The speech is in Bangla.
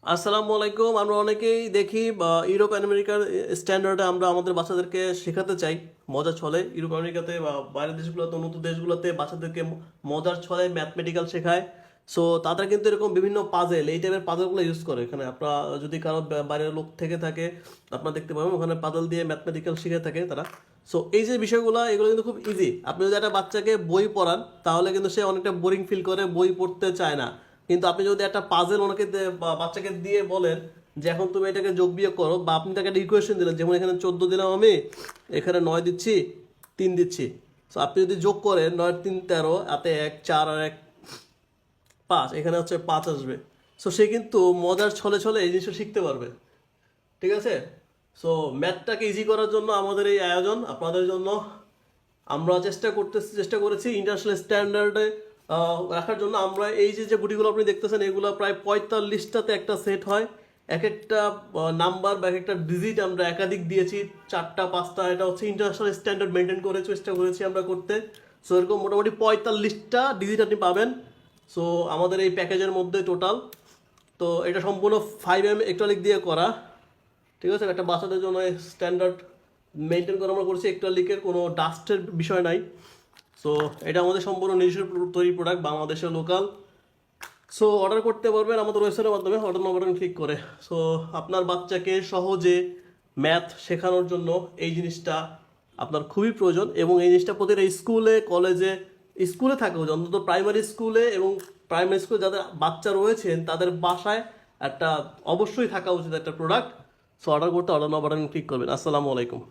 আসসালামু আলাইকুম। আমরা অনেকেই দেখি বা ইউরোপ আমেরিকার স্ট্যান্ডার্ডে আমরা আমাদের বাচ্চাদেরকে শেখাতে চাই মজার ছলে। ইউরোপ আমেরিকাতে বা বাইরের দেশগুলোতে, উন্নত দেশগুলোতে বাচ্চাদেরকে মজার ছলে ম্যাথমেটিক্যাল শেখায়। সো তারা কিন্তু এরকম বিভিন্ন পাজেল, এই টাইপের পাজেলগুলো ইউজ করে। এখানে আপনারা যদি কারো বাইরের লোক থেকে থাকে, আপনারা দেখতে পাবেন ওখানে পাজেল দিয়ে ম্যাথমেটিক্যাল শিখে থাকে তারা। সো এই যে বিষয়গুলো, এগুলো কিন্তু খুব ইজি। আপনি যদি একটা বাচ্চাকে বই পড়ান তাহলে কিন্তু সে অনেকটা বোরিং ফিল করে, বই পড়তে চায় না। কিন্তু আপনি যদি একটা পাজেল ওনাকে বাচ্চাকে দিয়ে বলেন যে এখন তুমি এটাকে যোগ বিয়োগ করো, বা আপনি তাকে একটা ইকুয়েশন দিলেন, যেমন এখানে 14 দিলাম আমি, এখানে 9 দিচ্ছি, 3 দিচ্ছি। সো আপনি যদি যোগ করেন 9 3 13, হাতে 1 4 আর 1 5, এখানে হচ্ছে 5 আসবে। সো সে কিন্তু মজার ছলে ছলে এই জিনিসটা শিখতে পারবে। ঠিক আছে? সো ম্যাথটাকে ইজি করার জন্য আমাদের এই আয়োজন আপনাদের জন্য। আমরা চেষ্টা করেছি ইন্টারন্যাশনাল স্ট্যান্ডার্ডে রাখার জন্য। আমরা এই যে যে গুটিগুলো আপনি দেখতেছেন, এগুলো প্রায় 45টাতে একটা সেট হয়। এক একটা নাম্বার বা এক একটা ডিজিট আমরা একাধিক দিয়েছি, 4টা 5টা। এটা হচ্ছে ইন্টারন্যাশনাল স্ট্যান্ডার্ড মেনটেন করে চেষ্টা করেছি আমরা করতে। সো এরকম মোটামুটি 45টা ডিজিট আপনি পাবেন। সো আমাদের এই প্যাকেজের মধ্যে টোটাল, তো এটা সম্পূর্ণ 5 ইলেকট্রনিক দিয়ে করা। ঠিক আছে? একটা বাচ্চাদের জন্য স্ট্যান্ডার্ড মেনটেন করা আমরা করছি। ইলেকট্রনিকের কোনো ডাস্টের বিষয় নাই। সো এটা আমাদের সম্পূর্ণ নিজস্ব তৈরি প্রোডাক্ট, বাংলাদেশের লোকাল। সো অর্ডার করতে পারবেন আমাদের ওয়েবসাইটের মাধ্যমে, অর্ডার নাও বাটন ক্লিক করে। সো আপনার বাচ্চাকে সহজে ম্যাথ শেখানোর জন্য এই জিনিসটা আপনার খুবই প্রয়োজন, এবং এই জিনিসটা প্রতিটা স্কুলে, কলেজে, স্কুলে থাকা উচিত। অন্তত প্রাইমারি স্কুলে, এবং প্রাইমারি স্কুলে যাদের বাচ্চা রয়েছেন তাদের বাসায় একটা অবশ্যই থাকা উচিত একটা প্রোডাক্ট। সো অর্ডার করতে অর্ডার নাও বাটন ক্লিক করবেন। আসসালামু আলাইকুম।